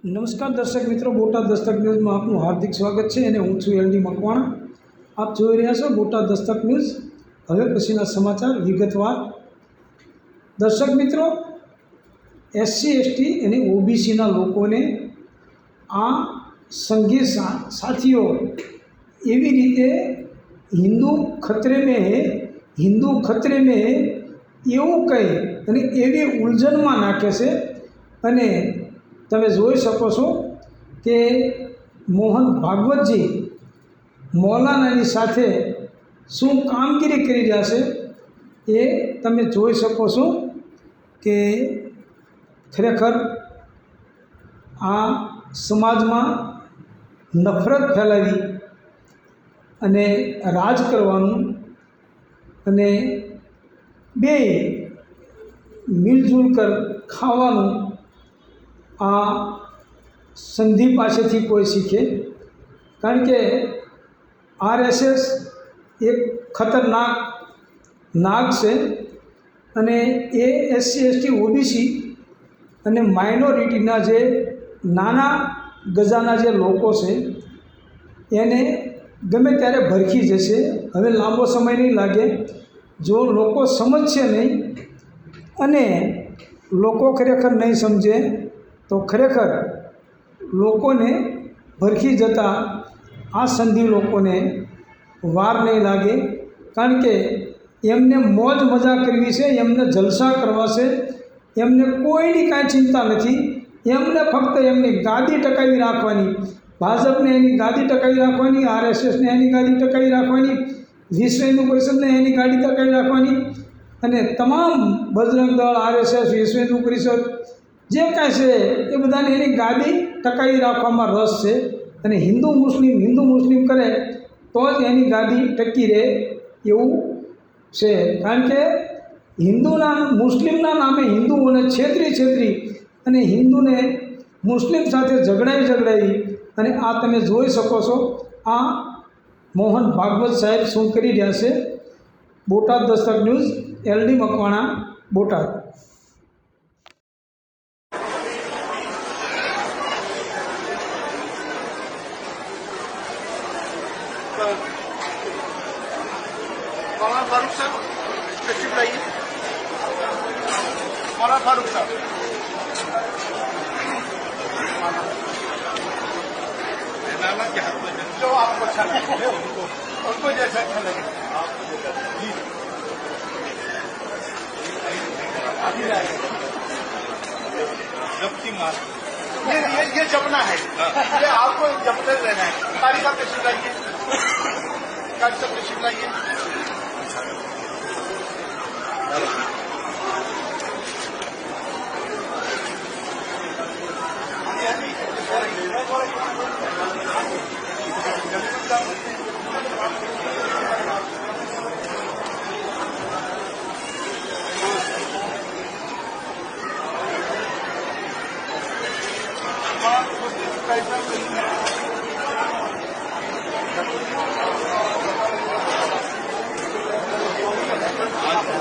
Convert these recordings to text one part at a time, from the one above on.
નમસ્કાર દર્શક મિત્રો, બોટાદ દસ્તક ન્યૂઝમાં આપનું હાર્દિક સ્વાગત છે અને હું છું એલડી મકવાણા. આપ જોઈ રહ્યા છો બોટાદ દસ્તક ન્યૂઝ. હવે પછીના સમાચાર વિગતવાર. દર્શક મિત્રો, એસસી એસટી અને ઓબીસીના લોકોને આ સંઘી સાથીઓ એવી રીતે હિન્દુ ખતરે મેં હે એવું કહી અને એવી ઉલઝનમાં નાખે છે. અને તમે જોઈ શકો છો કે મોહન ભાગવતજી મૌલાનાની સાથે શું કામગીરી કરી રહ્યા છે એ તમે જોઈ શકો છો કે ખરેખર આ સમાજમાં નફરત ફેલાવી અને રાજ કરવાનું અને બે મિલજુલ કર ખાવાનું આ સંધિ પાસેથી કોઈ શીખે. કારણ કે આરએસએસ એક ખતરનાક નાગ છે અને એ એસસી એસટી ઓબીસી અને માઇનોરિટીના જે નાના ગજાના જે લોકો છે એને ગમે ત્યારે ભરખી જશે. હવે લાંબો સમય નહીં લાગે. જો લોકો સમજશે નહીં અને લોકો ખરેખર નહીં સમજે તો ખરેખર લોકોને ભરખી જતા આ સંધિ લોકોને વાર નહીં લાગે. કારણ કે એમને મોજ મજા કરવી છે, એમને જલસા કરવા છે, એમને કોઈની કાંઈ ચિંતા નથી. એમને ફક્ત એમની ગાદી ટકાવી રાખવાની, ભાજપને એની ગાદી ટકાવી રાખવાની, આરએસએસને એની ગાદી ટકાવી રાખવાની, વિશ્વ હિન્દુ પરિષદને એની ગાદી ટકાવી રાખવાની અને તમામ બજરંગ દળ, આરએસએસ, વિશ્વ હિન્દુ પરિષદ જે કાંઈ છે એ બધાને એની ગાદી ટકાવી રાખવામાં રસ છે. અને હિન્દુ મુસ્લિમ કરે તો જ એની ગાદી ટકી રહે એવું છે. કારણ કે મુસ્લિમના નામે હિન્દુઓને છેતરી અને હિન્દુને મુસ્લિમ સાથે ઝઘડાવી અને આ તમે જોઈ શકો છો આ મોહન ભાગવત સાહેબ શું કરી રહ્યા છે. Botad Dastak news, L D Makwana, Botad. मौलाना फारूक साहब तशरीफ लाइए. मौलाना फारूक साहब नाना के हाथ में जो आपको अच्छा लगे उनको जैसा अच्छा लगे जी अभी जबकि मार ये जपना है. ये आपको जपते रहना है. कारी साहब तशरीफ लाइए. कारी साहब तशरीफ लाइए.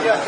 Yeah,